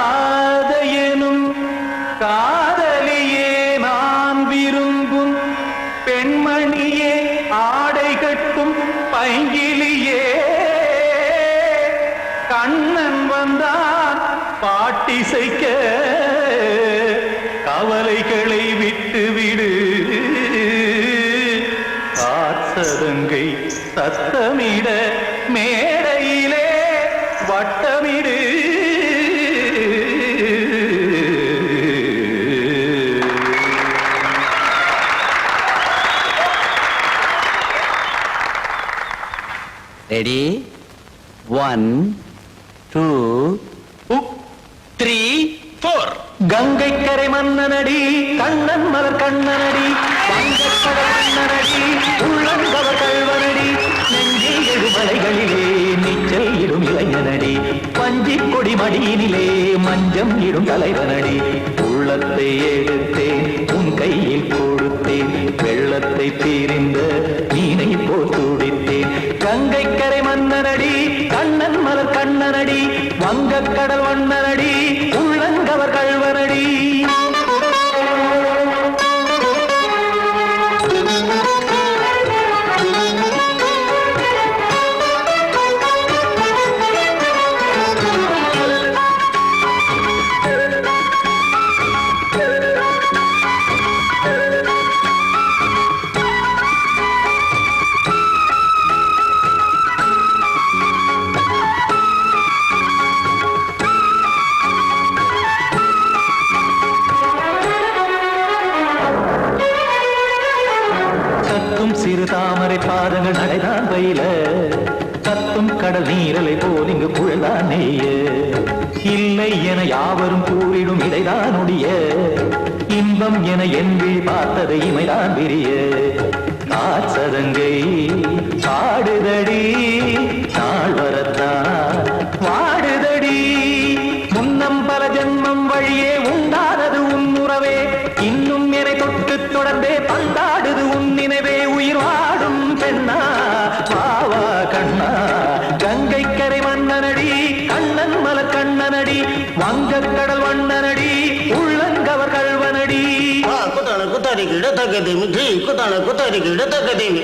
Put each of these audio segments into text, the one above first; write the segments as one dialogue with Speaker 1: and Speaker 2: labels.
Speaker 1: கண்மணியேராதையனும் காதலியே நான் விரும்பும் பெண்மணியே ஆடை கட்டும் பைங்கிலியே கண்ணன் வந்தான் பாட்டிசைக்க கவலைகளை விட்டுவிடு காத்ததங்கை சத்தமிட மேடையிலே வட்டமிடு
Speaker 2: ரெடி 1 2 3 4
Speaker 1: கங்கை கரை மன்னனடி கண்ணன் மலர் கண்ணனடி வங்கக்கடல் மன்னனடி உள்ளங்கவர் கல்வனடி நெஞ்சில் எழுமலைகளிலே நீச்சல் இடும் இளைஞனடி பஞ்சி கொடி மடியினிலே மஞ்சம் இடும் தலைவனடி உள்ளத்தை எடுத்தேன் உன் கையில் கொடுத்தேன் வெள்ளத்தை தீரிந்த மீனை போல் துடித்தேன் கங்கை கரை மன்னனடி கண்ணன் மலர் கண்ணனடி வங்கக்கடல் வண்ணனடி உள்ளங்கவர் கல்வனடி சிறு தாமரை பாதங்கள் நடைதான் பயில கத்தும் கடல் நீரலை போல் இங்கு புழல்தான் நெய்ய இல்லை என யாவரும் கூறிடும் இடைதான் உடைய இன்பம் என என் விழி பார்த்ததை இமைதான் விரிய காசதங்கை பாடுதடி நாள் வரத்தான் வாடுதடி முன்னம் பல ஜென்மம் வழியே உண்டானது உன் உறவே இன்னும் என்னை தொட்டு தொடர்ந்தே பந்தாடுது உன் நினைவே உயிர் வாடும் பெண்ணா பாவா கண்ணா கங்கை கரை மன்னனடி கண்ணன் மலர் கண்ணனடி வங்கக்கடல் வண்ணனடி உள்ளங்கவர் கல்வனடி
Speaker 3: குத்தான குத்தாரிக்கு இடத்தக்கதேமி ஜி குத்தான குத்தாரிக்கு இடத்தக்கதேமி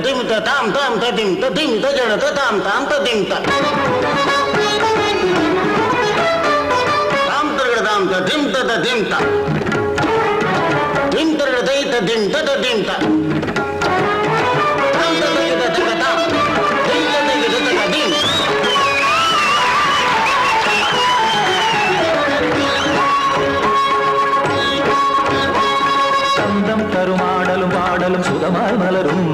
Speaker 3: திமித்த தாம் தாம் ததிம் ததிம் தஜட தாம் தாம் ததிம் தாம் தரகட தாம் ததிம் ததிம் தாம் திம் தரகட தை ததிம் ததிம் தாம் தாம் தரகட தகதாம் திம் தரகட தகதிம்
Speaker 1: சந்தம் தருமாடலும் பாடலும் சுதமாய் மலரும்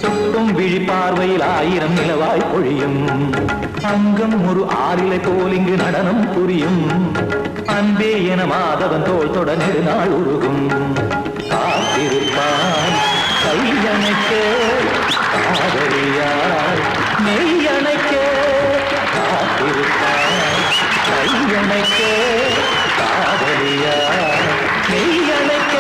Speaker 1: சுட்டும் விழி பார்வையில் ஆயிரம் நிலவாய் பொழியும் அங்கம் ஒரு ஆறிலை போல் இங்கு நடனம் புரியும் அன்பே என மாதவன் தோள் தொட நெடுநாள் உருகும் காத்திருப்பான் கையணைக்க காதலியார் மெய்யணைக்க காத்திருப்பான் கையணைக்க காதலியார் மெய்யணைக்க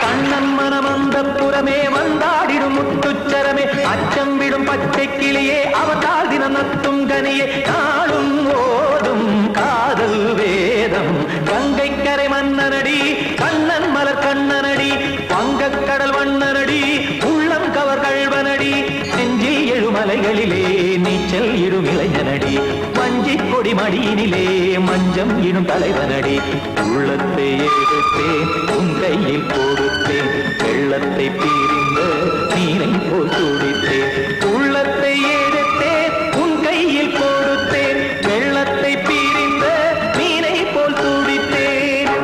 Speaker 1: கண்ணன் மனம் அந்த புறமே வந்தாடிடும் முத்துச்சரமே அச்சம் விடும் பச்சை கிளியே அவதால் தினம் நத்தும் கனியே நாளும் ஓதும் காதல் வேதம் கங்கை கரை மன்னனடி கண்ணன் மலர் கண்ணனடி வங்கக்கடல் வண்ணனடி உள்ளம் கவர் கல்வனடி நெஞ்சில் எழுமலைகளிலே நீச்சல் இடும் இளைஞனடி வஞ்சி கொடி மடியினிலே மஞ்சம் இடும் தலைவனடி உள்ளத்தை எடுத்தேன் உன் கையில் கொடுத்தேன் வெள்ளத்தை பீரிந்த நீரை போல் துடித்தேன் உள்ளத்தை எடுத்தேன் உன் கையில் கொடுத்தேன் வெள்ளத்தை பீரிந்த நீரை போல் துடித்தேன்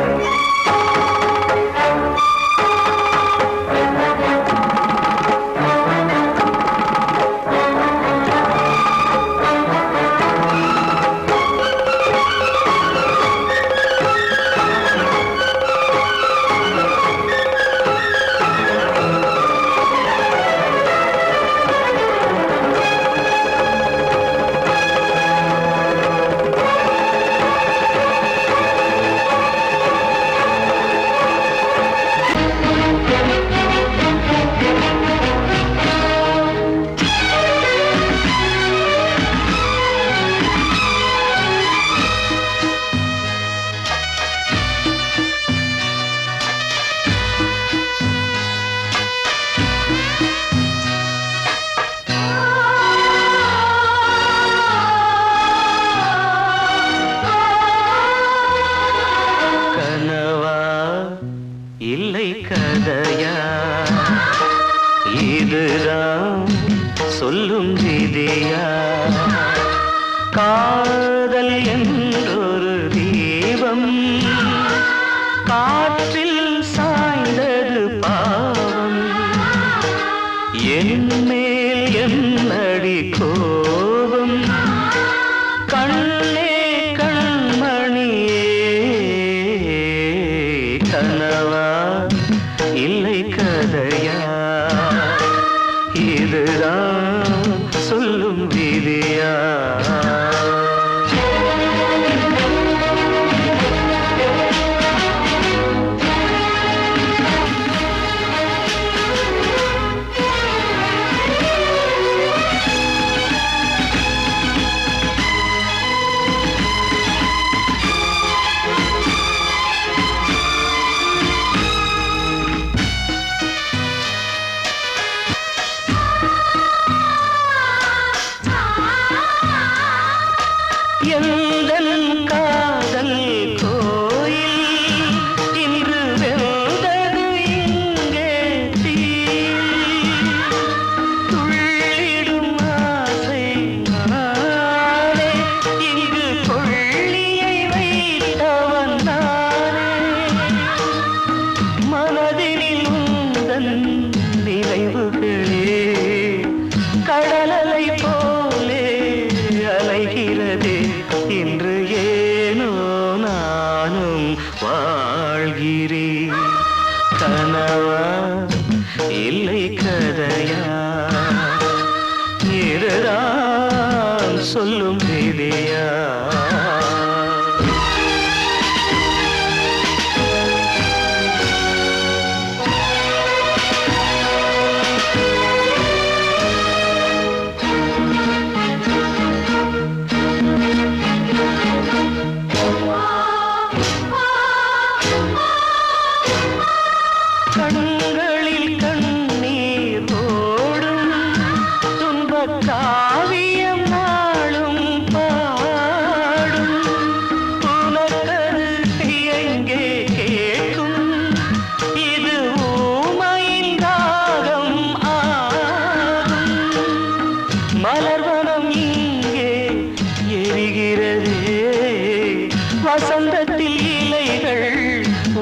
Speaker 1: இதுதான் சொல்லும் விதியா? காதல் என்றொரு தீபம் காற்றில் சாய்ந்தது பாவம். என் மேல் என்னடி கோபம்? கண்ணே கண்மணியே, கனவா இல்லை கதையா? இதுதான் சொல்லும் விதியா? எந்தன் காதல் கோயில் இன்று வெந்தது இங்கே தீ. துள்ளிடும் ஆசை நானே, இங்கு கொள்ளியை வைத்தவன் நானே. மனதினில் உந்தன் நினைவுகளே கடலலை போலே அலைகிறதே. இன்று ஏனோ நானும் வாழ்கிறேன். கனவா இல்லை கதையா? இதுதான் சொல்லும் விதியா? கண்களில் கண்ணீர் ஓடும் துன்பக் காவியம் நாளும் பாடும். உனக்கது எங்கே கேட்கும்? இது ஊமையின் தாகம் ஆகும். மலர்வனம் இங்கே எரிகிறதே, வசந்தத்தில் இலைகள்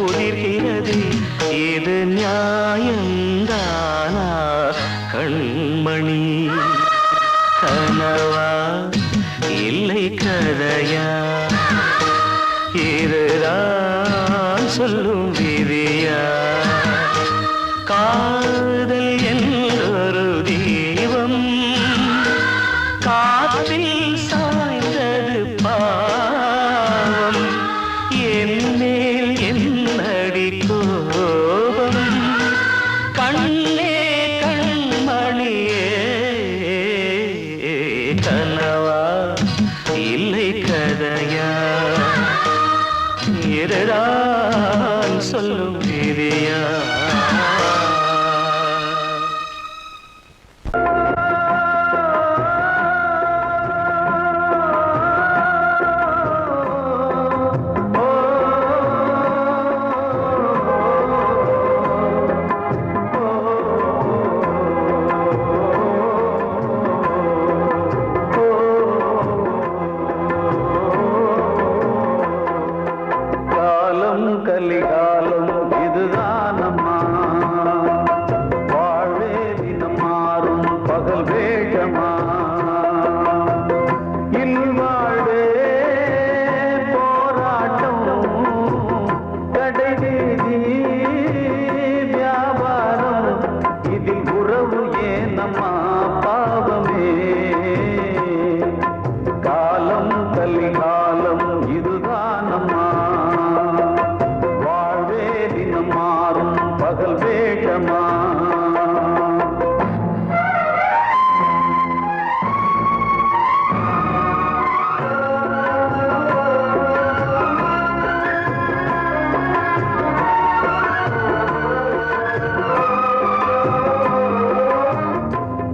Speaker 1: உதிர்கிறது. இது நியாயந்தானா கண்மணி? கனவா இல்லை கதையா? இதுதான் சொல்லும் விதியா? காதல் என்றொரு தீபம் காற்றில் சாய்ந்தது பாவம். என் மேல் என்னடி கோபம்? கண்ணே கண்மணியே, கனவா இல்லை கதையா? இதுதான் சொல்லும் விதியா? காலம் கலிகாலம் இதுதானம்மா, வாழ்வே தினம் மாறும் பகல் வேகமா. இல்வாழ்வே போராட்டம், கடைவீதி வியாபாரம். இதில் உறவு ஏனம்மா பாவமே? காலம் கலிகாலம் இதுதானம்மா, வாழ்வே தினம் மாறும் பகல் வேகமா.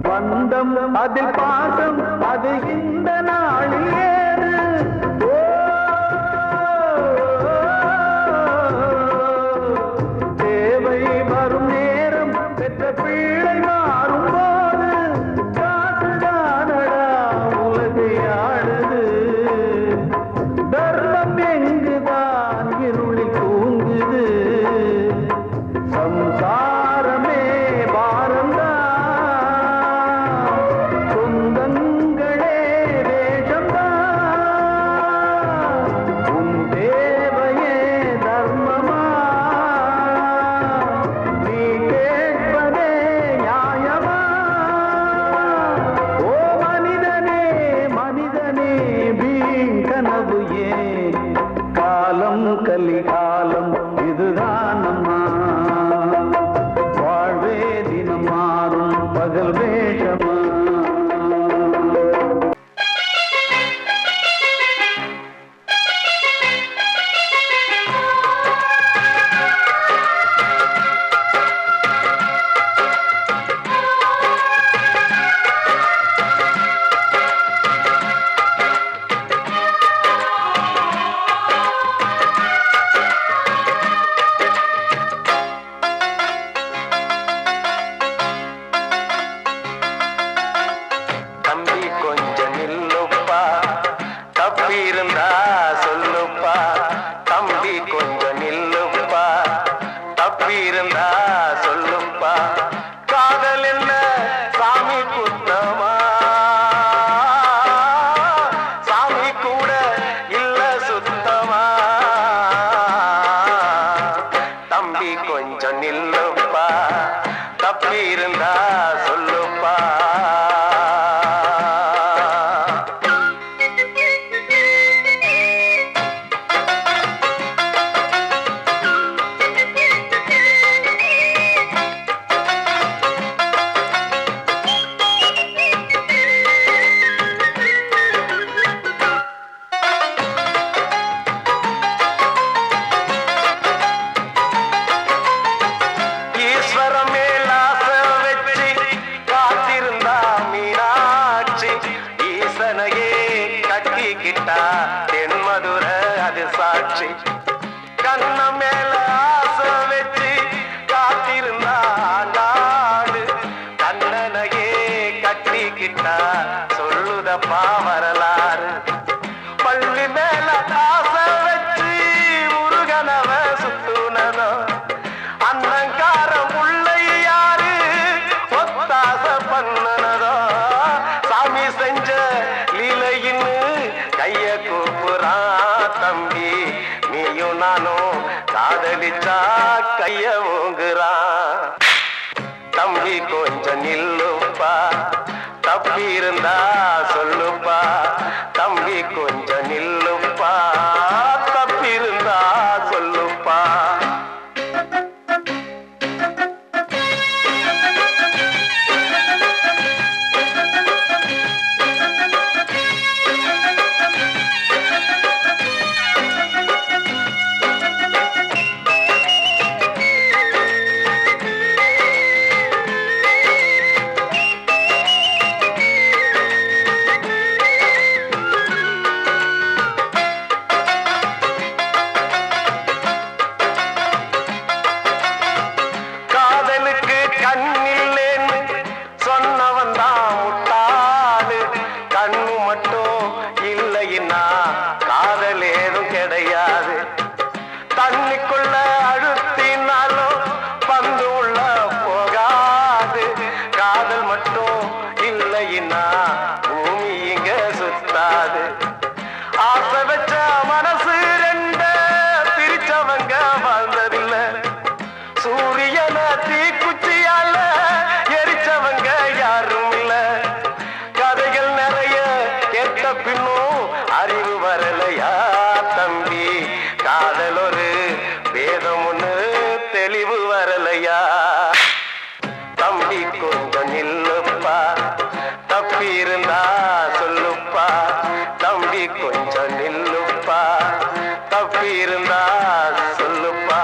Speaker 1: பந்தம் அதில் பாசம் அது இந்த நாளில் ஏது. தேவை வரும் நேரம் பெற்ற பிள்ளை பிள்ளை மாறும்போது காசுதானடா உலகை ஆடுது. தர்மம் எங்குதான் இருளில் தூங்குது. சம்சாரமே பாரம்தான், சொந்தங்களே வேஷம்தான். உன் தேவையே தர்மமா, நீ கேட்பதே நியாயமா? ஓ மனிதனே மனிதனே வீண் கனவு ஏன்? காலம் கலிகாலம் இதுதான் அம்மா. வாழ்வே தினம் மாறும் பகல் வேஷமா. தம்பி கொஞ்சம் நில்லுப்பா, தப்பி இருந்தா சொல்லுப்பா. தம்பி கொஞ்சம் நில்லுப்பா, தப்பி இருந்தா சொல்லுப்பா. காதல் என்ன சாமி குத்தமா? சாமி கூட இல்ல சுத்தமா. தம்பி கொஞ்சம் நில்லுப்பா, தப்பி இருந்தா சொல்லுப்பா. ஈஸ்வரம் மேலாச வச்சு காத்திருந்தா மீனாட்சி. ஈசனையே கட்டிக்கிட்டா தென்மதுர அது சாட்சி. கண்ண மேல ஆசை வச்சு காத்திருந்தா நாடு. கண்ணனையே கட்டிக்கிட்டா சொல்லுதப்பா வரலாறு. பள்ளி மேல ஆசை வச்சு முருகனவ சுத்துனதோ. அன்னங்கார முல்லை யாரு ஒத்தாச பண்ணனதோ. சாமி செஞ்ச லீலையின்னு கைய கூப்புறான் தம்பி. நீயும் நானும் காதலிச்சா கைய ஓங்குறான். தம்பி கொஞ்சம் நில்லுப்பா, தப்பி இருந்தா சொல்லுப்பா. தம்பி கொஞ்சம் நில்லுப்பா, தப்பி இருந்தா சொல்லுப்பா. காதலுக்கு கண்ணில்லேன்னு சொன்னவன் தான் முட்டாளு. கண்ணு மட்டும் இல்லைன்னா காதல் ஏதும் கிடையாது. தண்ணிக்குள்ள அழுத்தினாலும் பந்து உள்ள போகாது. காதல் மட்டும் இல்லைன்னா பூமி இங்க சுத்தாது. ஆசை வச்ச மனசு ரெண்ட பிரிச்சவங்க வாழ்ந்ததில்லை. சூரியன தீக்குச்சியால எரிச்சவங்க யாரும் இல்ல. கதைகள் நிறைய கேட்ட பின்னும் அறிவு வரலையா தம்பி? காதல் ஒரு வேதம் ஒண்ணு தெளிவு வரலையா? தம்பி கொஞ்சம் நில்லுப்பா, தப்பி இருந்தா சொல்லுப்பா. தம்பி கொஞ்சம் நில்லுப்பா, தப்பி இருந்தா சொல்லுப்பா.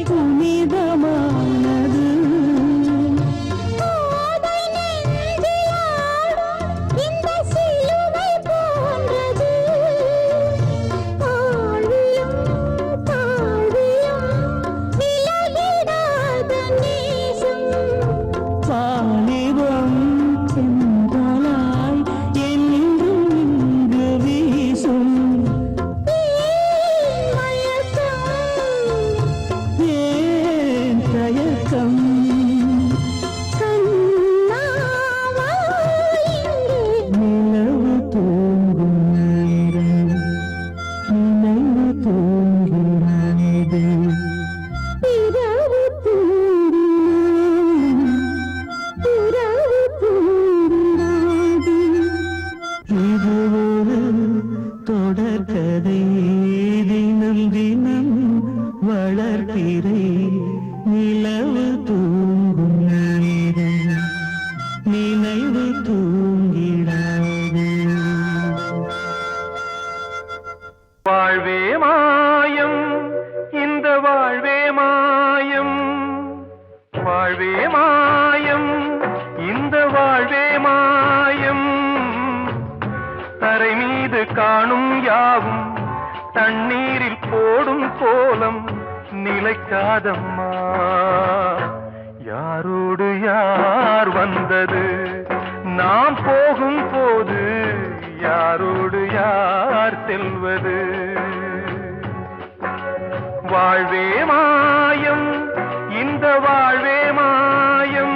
Speaker 1: புனிதமானது. வாலிபம் சென்றலாய் என்றும் இங்கு வீசும். ஏன் தயக்கம்? நிலவு தூங்கும் நேரம், நினைவு தூங்கிறது. இது ஒரு தொடர்கதை, தினம் தினம் வளர்பிறை. நிலவு தூங்கும் நேரம், நினைவு தூங்கிடாது. வாழ்வே மாயம், இந்த வாழ்வே மாயம். வாழ்வே மாயம், இந்த வாழ்வே மாயம். தரை மீது காணும் யாவும் தண்ணீரில் போடும் கோலம் நிலைக்காதம்மா. யாரோடு யார் வந்தது நாம் போகும் போது, யாரோடு யார் செல்வது? வாழ்வே மாயம், இந்த வாழ்வே மாயம்.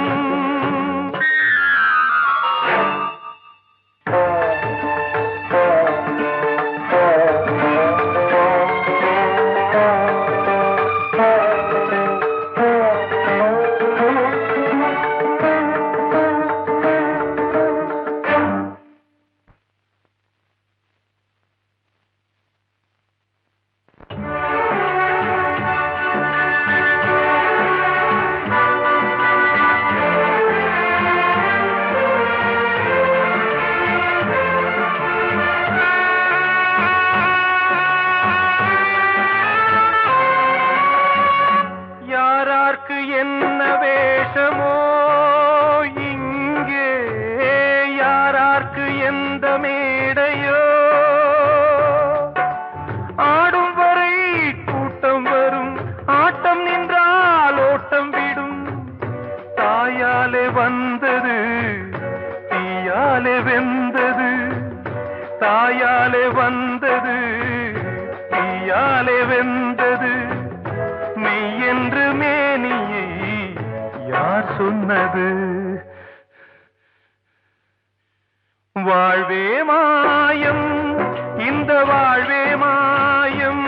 Speaker 1: யாரார்க்கு என்ன வேஷமோ இங்கே, யாரார்க்கு எந்த மேடையோ. ஆடும் வரை கூட்டம் வரும், ஆட்டம் நின்றால் ஓட்டம் விடும். தாயாலே வந்தது, தீயாலே வெந்தது. தாயாலே வந்தது, தீயாலே வெந்தது. மெய் என்று மேனியை யார் சொன்னது? வாழ்வே மாயம், இந்த வாழ்வே மாயம்.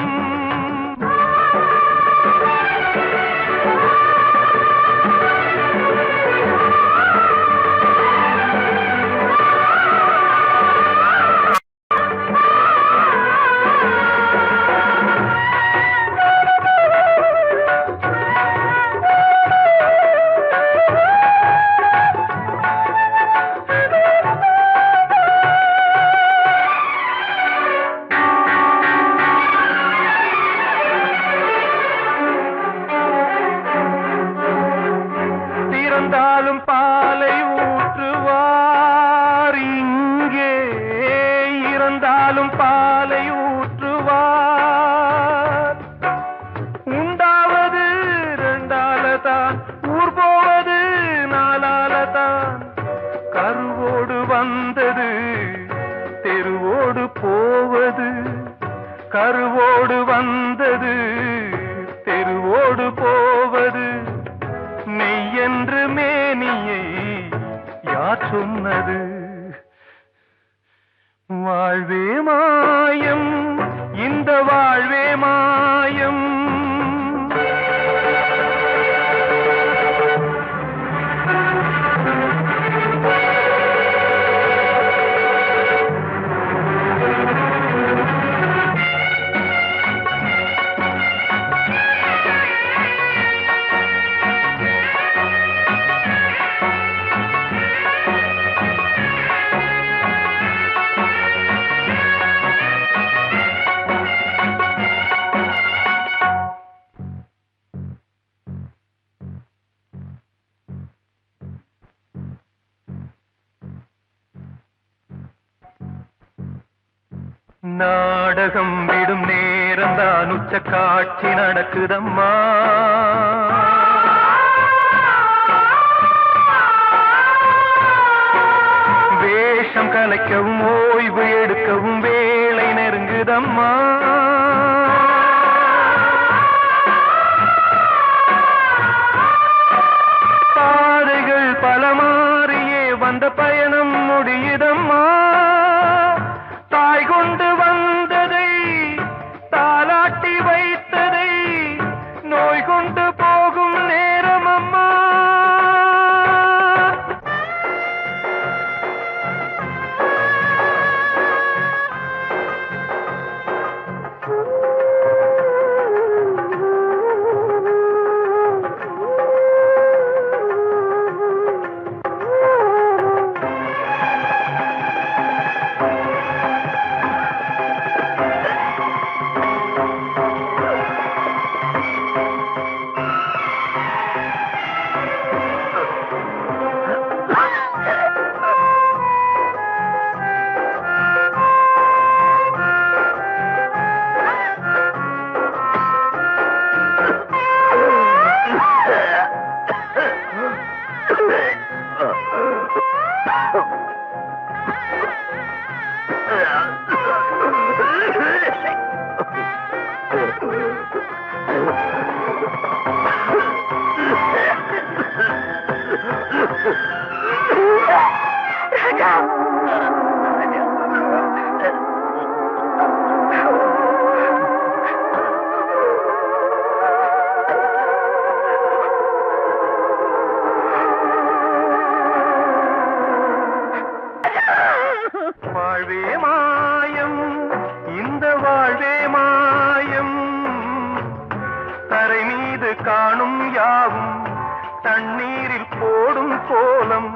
Speaker 1: இறந்தாலும் பாலை ஊற்றுவார் இங்கே, இறந்தாலும் பாலை ஊற்றுவார். உண்டாவது ரெண்டாலதான், ஊர் போவது நாலாலதான். கருவோடு வந்தது, தெருவோடு போவது. கருவோடு வந்தது, தெருவோடு போவது. மெய் என்று மேனியை யார் சொன்னது? வாழ்வே மாயம், இந்த வாழ்வே மாயம். நாடகம் விடும் நேரம் தான் உச்ச காட்சி நடக்குதம்மா. வேஷம் கலைக்கவும் ஓய்வு எடுக்கவும் வேளை நெருங்குதம்மா. பாதைகள் பல மாறியே வந்த பயணம் முடியுதம்மா. தாய் கொண்டு வந்ததை தாலாட்டி வைத்ததை நோய் கொண்டு போகும் நேரம் அம்மா. வாழ்வே மாயம், இந்த வாழ்வே மாயம். தரை மீது காணும் யாவும் தண்ணீரில் போடும் கோலம்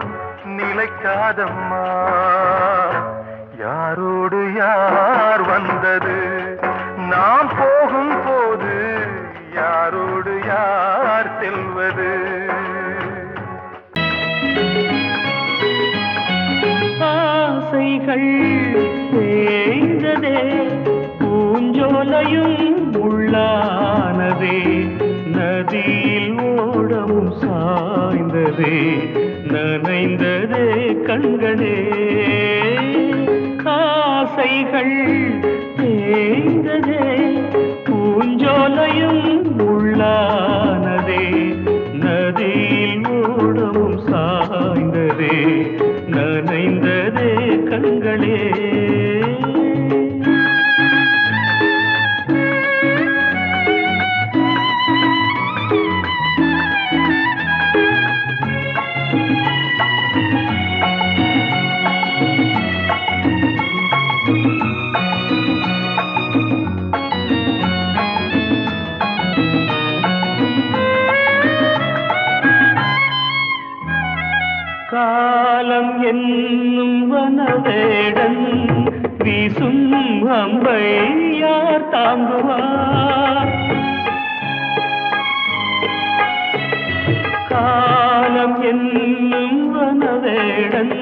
Speaker 1: நிலைக்காதம்மா. யாரோடு யார் வந்தது நாம் போகும் போது, யாரோடு யார் செல்வது. ஆசைகள் தேய்ந்ததே, பூஞ்சோலையும் உள்ளானதே, நதியில் ஓடமும் சாய்ந்ததே, நனைந்ததே கண்களே. ஆசைகள் தேய்ந்ததே, பூஞ்சோலையும் உள்ளானதே, நதியில் ஓடமும் சாய்ந்ததே, நனைந்ததே கண்களே. காலம் என்னும் வனவேடன் வீசும் அம்பை யார் தாங்குவார். காலம் என்னும் வனவேடன்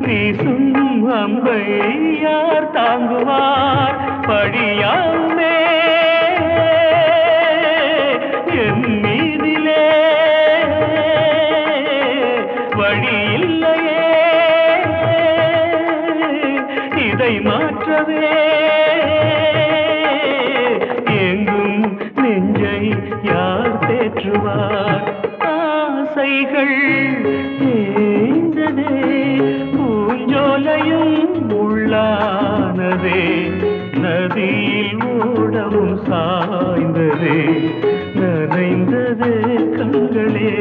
Speaker 1: வீசும் அம்பை யார் தாங்குவார். படியாமே என் மீதிலே வழி இல்லையே, இதை மாற்றவே எங்கும் நெஞ்சை யார் தேற்றுவார். ஆசைகள் தேய்ந்ததே, பூஞ்சோலையும் உள்ளானதே, நதியில் ஓடவும் சாய்ந்ததே, நனைந்ததே கண்களே.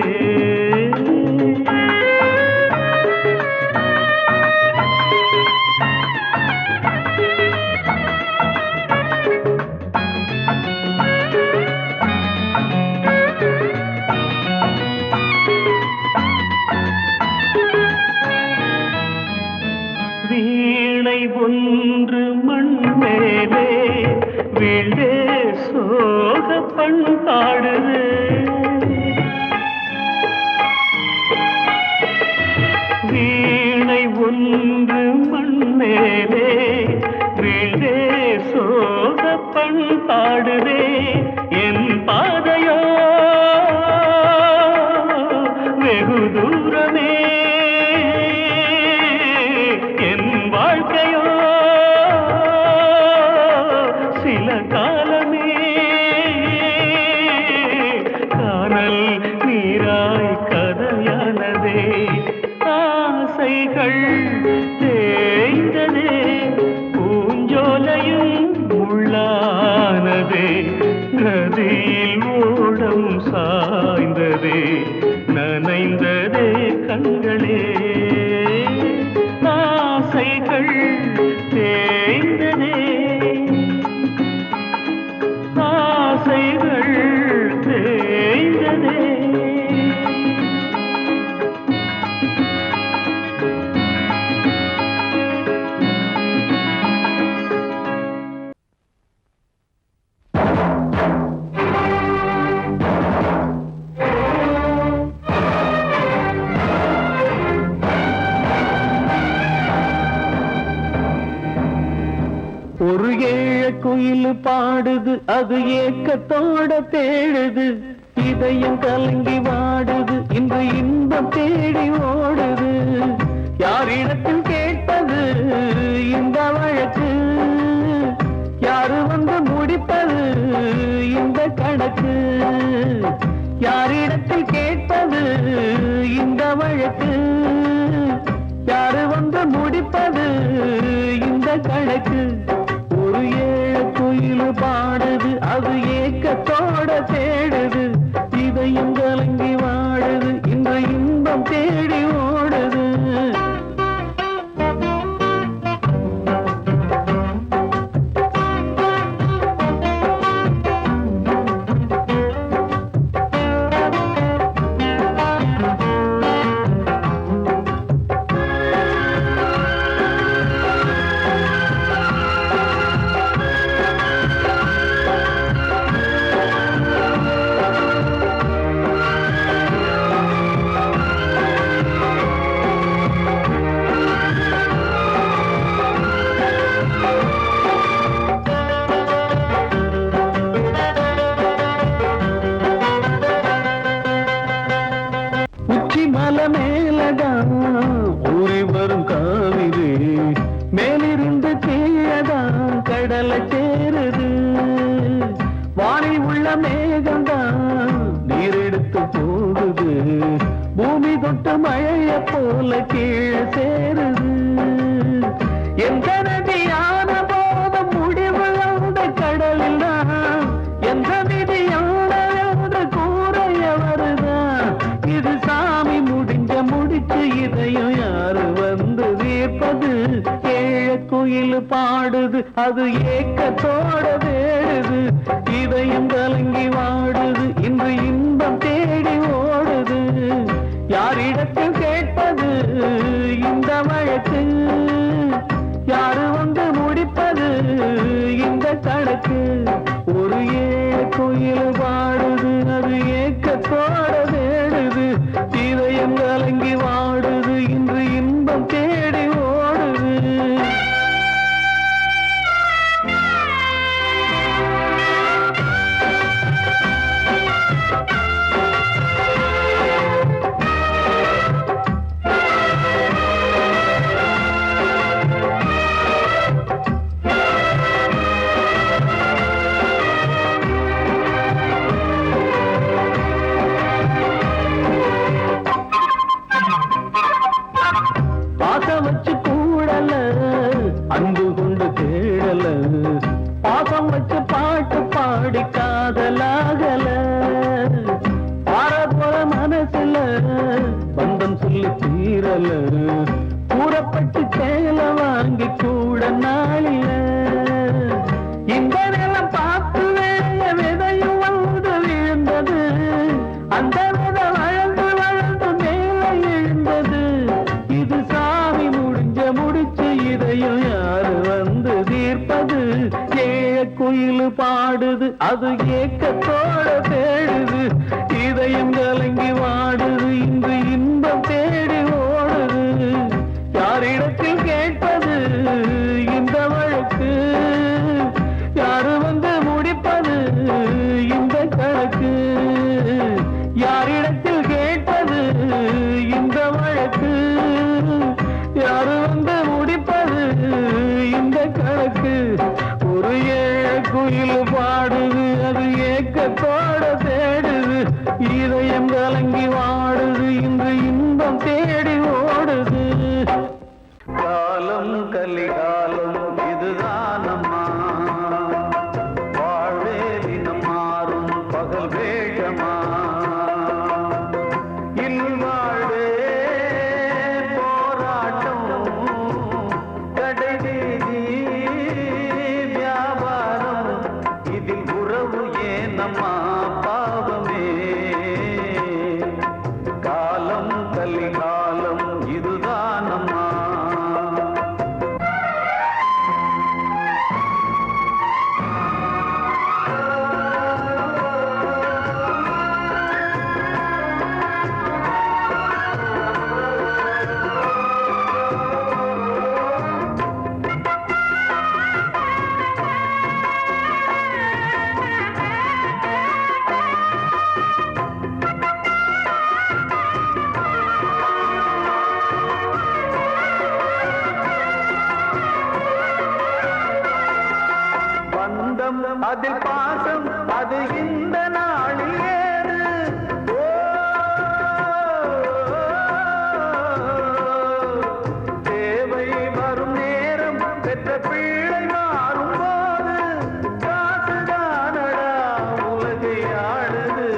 Speaker 1: வீணை ஒன்று மண் மேலே வீழ்ந்தே சோக பண்பாடுது. வீணை ஒன்று மண் மேலே வீழ்ந்தே யோக பண்பாடுதே என் பாதையோ வெகு தூரமே என் வாழ்க்கையோ சில காலமே காணல் நீராய் கதையானதே ஆசைகள் தேய்ந்ததே பூஞ்சோலையும் உள்ளானதே நதியில் ஓடம் சாய்ந்ததே நனைந்ததே கண்களே ஆசைகள் தேய்ந்ததே ஆசைகள் தேய்ந்ததே ஒரு ஏழ குயில் பாடுது அது ஏக்கத்தோட தேடுது இதயம் கலங்கி வாடுது இன்று இன்பம் தேடி ஓடுது யாரிடத்தில் கேட்பது இந்த வழக்கு யாரு வந்து முடிப்பது இந்த கணக்கு யாரிடத்தில் கேட்பது இந்த வழக்கு யாரு வந்து முடிப்பது இந்த கணக்கு ஒரு ஏழ குயில் பாடுது அது ஏக்கத்தோட தேடுது இதயம் கலங்கி வாடுது இன்று இன்பம் தேடி ஓடுது மலை மேலதான் ஊறி வரும் காவிரி மேலிருந்து கீழதான் கடலை சேருது வானில் உள்ள மேகம்தான் நீரெடுத்து போகுது பூமி தொட்டு மழைய போல கீழே சேருது எந்த நதியான போத முடிவு அந்த கடலில் தான் எந்த விதியான கூறைய வருதான் இது சாமி முடிச்சு இதையும் யாரு வந்து தீர்ப்பது ஏழ குயில் பாடுது அது ஏக்கத்தோட தேடுது இதயம் கலங்கி வாடுது இன்று இன்பம் தேடி ஓடுது யாரிடத்தில் கேட்பது இந்த வழக்கு யாரு வந்து முடிப்பது இந்த கணக்கு ஒரு ஏழ குயில் பாடுது அது ஏக்கத்தோட தேடுது இதயம் கலங்கி வாடுது இன்று இன்பம் தேடி ஓடுது பாசம் வச்சு கூடல அன்பு கொண்டு தேடல பாசம் வச்சு பாட்டு பாடி காதலாகல பார போல மனசுல பந்தம் சொல்லி தீரல கூறப்பட்டு சேல வாங்கி கூட நாளில இந்த நிலம் பார்த்து வேலைய விதையும் வந்து விழுந்தது அந்த விதை வளர்ந்து வளர்ந்து மேலே எழுந்தது இது சாமி முடிச்சு இதையும் யாரு வந்து தீர்ப்பது ஏழ குயில் பாடுது அது ஏக்கத்தோட தேடுது இதயம் கலங்கி வாடுது இன்று இன்பம் தேடி ஓடுது யாரிடத்தில் கேட்பது இந்த வழக்கு வேஷமா இல்வாழ்வே போராட்டம் கடைவீதி வியாபாரம் இதில் உறவு ஏனம்மா பாவமே காலம் கலிகாலம் இதுதானம்மா அதில் பாசம் அது இந்த நாளில் ஏது தேவை வரும் நேரம் பெற்ற பிள்ளை மாறும் போது காசுதானடா உலகை ஆடுது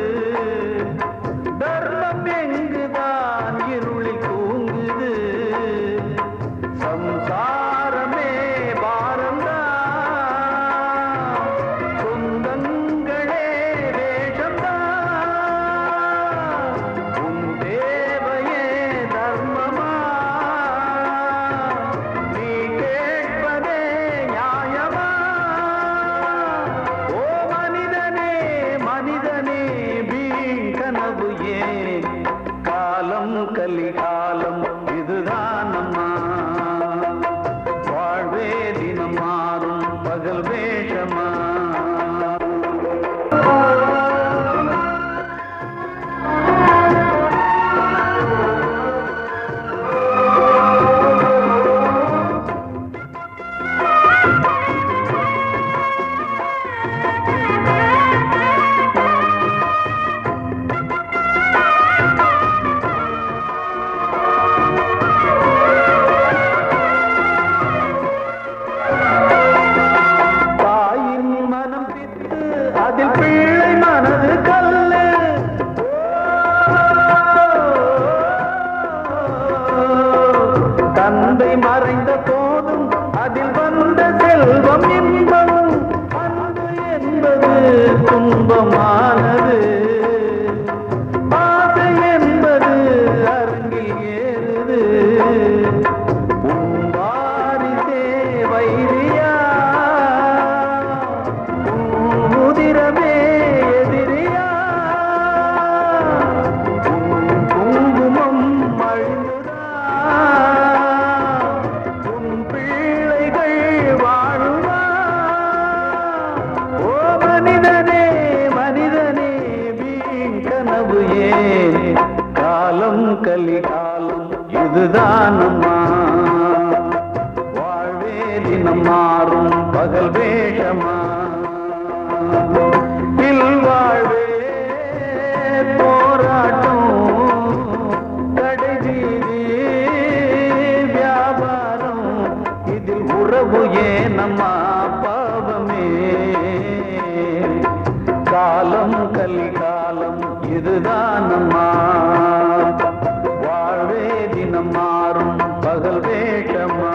Speaker 1: தர்மம் எங்குதான் இருளில் தூங்குது சம்சாரமே பாரந்தா கலிகாலம் இதுதானம்மா வாழ்வே தினம் மாறும் பகல் வேஷமா அதில் பிள்ளை மனது கல்லு தந்தை மறைந்த போதும் அதில் வந்த செல்வம் இன்பம் அன்பு என்பது துன்பமானது ஆசை என்பது அரங்கில் ஏறுது வாரிசே வைரியா எதிரியா குங்குமம் அழுதா உன் பிள்ளைகள் வாழுமா ஓ மனிதனே மனிதனே வீண் கனவு ஏன் காலம் கலிகாலம் இதுதானம்மா வாழ்வே தினம் மாறும் பகல் வேஷமா இல்வாழ்வே போராட்டம் கடைவீதி வியாபாரம் இதில் உறவு ஏனம்மா பாவமே காலம் கலிகாலம் இதுதானம்மா வாழ்வே தினம் மாறும் பகல் வேஷமா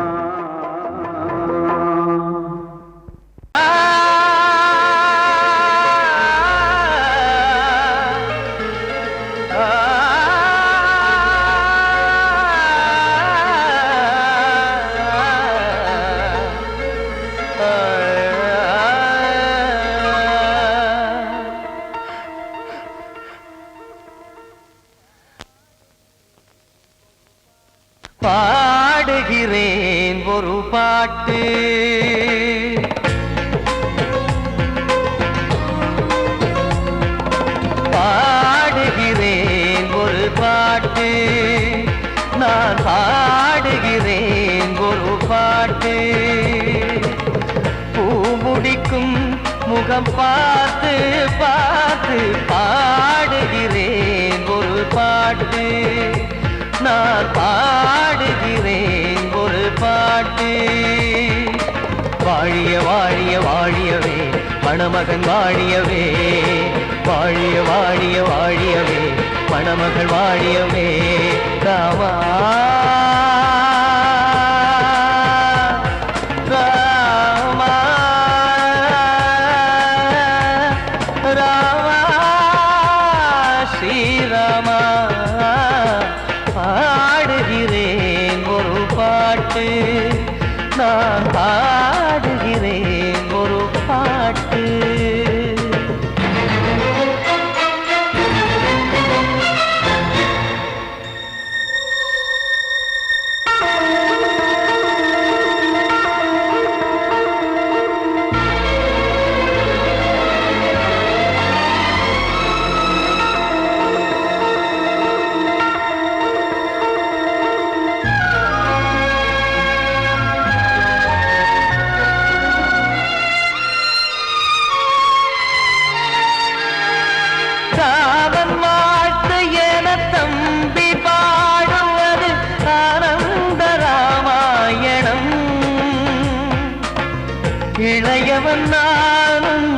Speaker 1: பாடுகிறேன் ஒரு பாட்டு பாடுகிறேன் ஒரு பாட்டு நான் பாடுகிறேன் ஒரு பாட்டு பூ முடிக்கும் முகம் பார்த்து பார்த்து பாடுகிறேன் ஒரு பாட்டு நான் பாடுகிறேன் ஒரு பாட்டு வாழிய வாழிய வாழியவே மணமகன் வாழியவே வாழிய வாழிய வாழியவே மணமகள் வாழியவே ராமா ராமா ராமா ஸ்ரீராமா பாடுகிறேன் ஒரு பாட்டு நான் பாடுகிறேன் ஒரு பாட்டு ராமன் வாழ்த்து என தம்பி பாடுவது ஆனந்த ராமாயணம் இளையவன் நானும்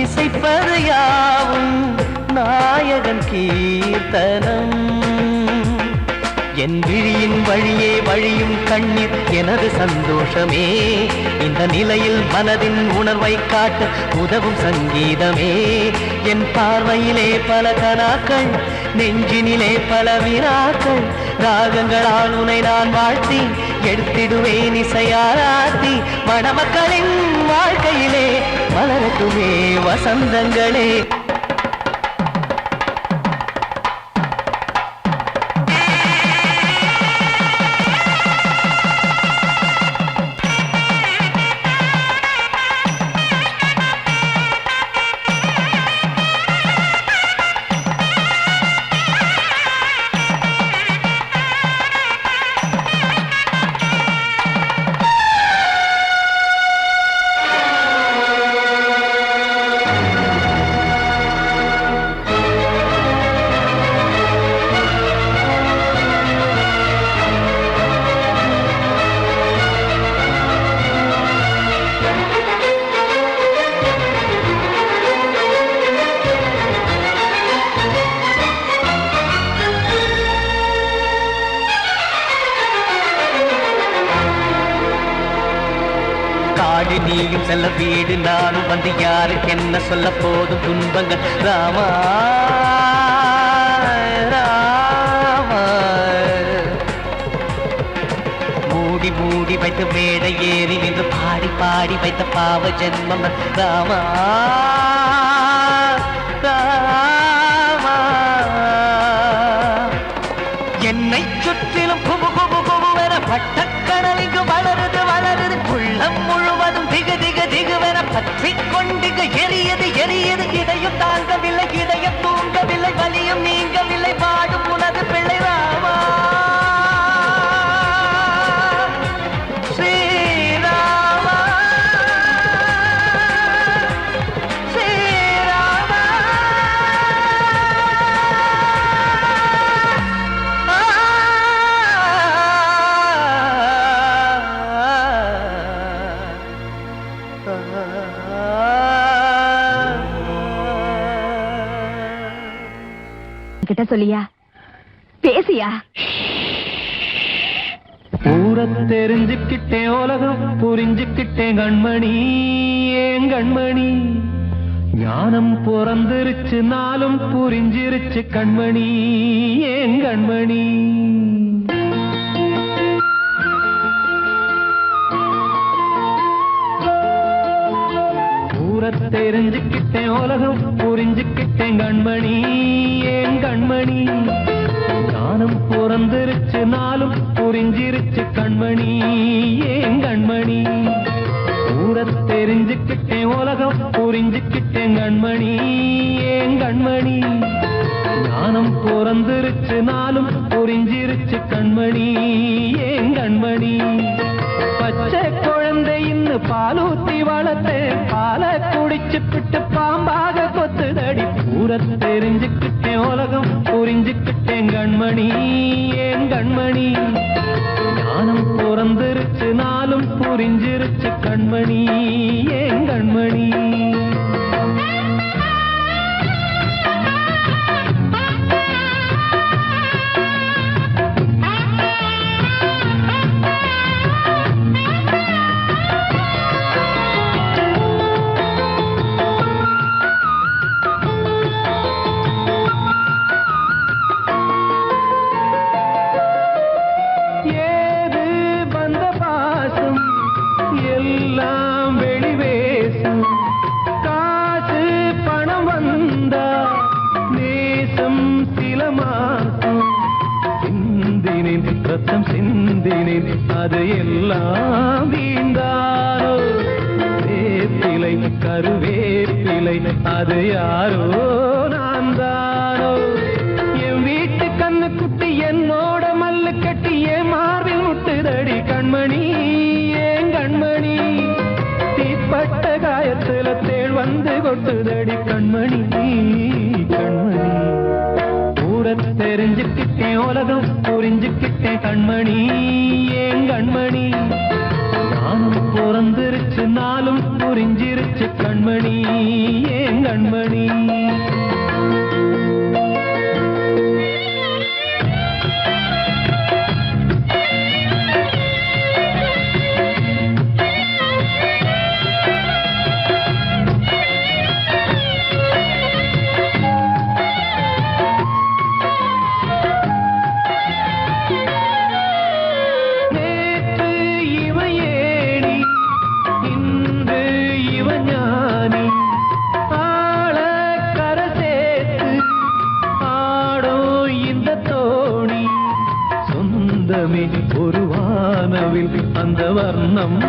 Speaker 1: இசைப்பது யாவும் நாயகன் கீர்த்தனம் என் விழியின் வழியே வழியும் கண்ணீர் எனது சந்தோஷமே இந்த நிலையில் மனதின் உணர்வை காட்ட உதவும் சங்கீதமே என் பார்வையிலே பல கனாக்கள் நெஞ்சினிலே பல வினாக்கள் ராகங்களால் உனை நான் வாழ்த்தி எடுத்திடுவேன் இசையாராத்தி மணமக்களின் வாழ்க்கையிலே மலரட்டுமே வசந்தங்களே காடு நீயும் செல்ல வீடு நானும் வந்து யாருக்கு என்ன சொல்ல போதும் துன்பங்கள் ராமா ராமா மூடி மூடி வைத்த மேடை ஏறி நின்று பாடி பாடி வைத்த பாவ ஜென்மம் ராமா ராமா என்னை சுற்றிலும் குபு குபு குபுவென பட்டக்கடல் இங்கு வளருது வளருது உள்ளம் முழுவதும் திகு திகு திகுவென பற்றிக் கொண்டிகு எரியது எரியது இதையும் தாங்கவில்லை இதயம் தூங்கவில்லை வலியும் நீங்கவில்லை பாடும் உனது பிள்ளை ராமா ஸ்ரீராமா ஸ்ரீராமா
Speaker 4: கிட்ட சொல்லியா பேசியா
Speaker 1: ஊரை தெரிஞ்சுக்கிட்டேன் உலகம் புரிஞ்சுக்கிட்டேன் கண்மணி ஏன் கண்மணி ஞானம் பிறந்திருச்சு நாளும் புரிஞ்சிருச்சு கண்மணி ஏன் கண்மணி ஊரை தெரிஞ்சுக்கிட்டேன் உலகம் புரிஞ்சுக்கிட்டேன் கண்மணி ஏன் கண்மணி ஞானம் பிறந்திருச்சு நாளும் புரிஞ்சிருச்சு கண்மணி ஏன் கண்மணி ஊரை தெரிஞ்சுக்கிட்டேன் உலகம் புரிஞ்சுக்கிட்டேன் கண்மணி ஏன் கண்மணி ஞானம் பிறந்திருச்சு நாளும் புரிஞ்சிருச்சு கண்மணி ஏன் கண்மணி பச்சை குழந்தை இன்னும் பாலூத்தி வளர்த்தேன் பாலை குடிச்சுப்பிட்டு பாம்பாக கொத்துதடி ஊரை தெரிஞ்சுக்கிட்டேன் உலகம் புரிஞ்சுக்கிட்டேன் கண்மணி ஏன் கண்மணி ஞானம் பிறந்திருச்சு நாளும் புரிஞ்சிருச்சு கண்மணி ஏன் கண்மணி மாசம் சிந்தினேன் ரத்தம் சிந்தினேன் அது எல்லாம் வீந்தாரோ வேப்பிலை கருவேப்பிலை அது யாரோ நான் தானோ என் வீட்டு கண்ணு குட்டி என்னோட மல்லு கட்டி என் மார்பில் முட்டுதடி கண்மணி ஏன் கண்மணி தீப்பட்ட காயத்துல தேள் வந்து கொட்டுதடி கண்மணி கண்மணி ஊர தெரிஞ்சுக்கிட்டேன் உலகம் புரிஞ்சுக்கிட்டேன் கண்மணி ஏன் கண்மணி நானும் பிறந்திருச்சு நாளும் புரிஞ்சிருச்சு கண்மணி ஏன் கண்மணி ஒரு வானவில் அந்த வர்ணம்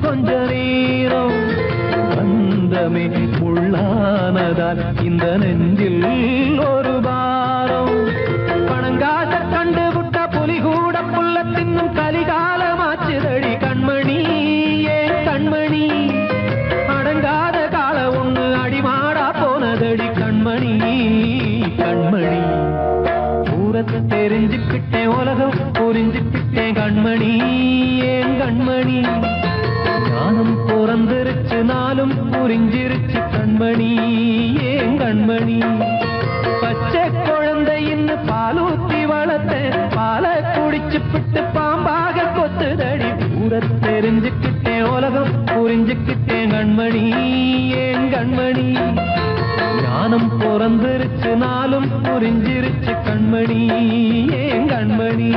Speaker 1: கொஞ்ச நேரம் வந்தமே உள்ளானதால் இந்த நெஞ்சில் ஒரு பாரம் பணங்காச கண்டு விட்ட புலி கூட புல்ல தின்னும் கலிகாலமாச்சுதடி கண்மணி ஏன் கண்மணி அடங்காத கால ஒண்ணு அடிமாடா போனதடி கண்மணி கண்மணி ஊரத்தை தெரிஞ்சுக்கிட்டேன் உலகம் புரிஞ்சுக்கிட்டேன் கண்மணி ஏன் கண்மணி ஞானம் பிறந்திருச்சு நாளும் புரிஞ்சிருச்சு கண்மணி ஏன் கண்மணி பச்சை குழந்தை இன்னும் பாலூத்தி வளர்த்த பாலை குடிச்சு பிட்டு பாம்பாக கொத்துதடி ஊரத்தை தெரிஞ்சுக்கிட்டேன் உலகம் புரிஞ்சுக்கிட்டேன் கண்மணி ஏன் கண்மணி ஞானம் பிறந்திருச்சு நாளும் புரிஞ்சிருச்சு கண்மணி ஏன் கண்மணி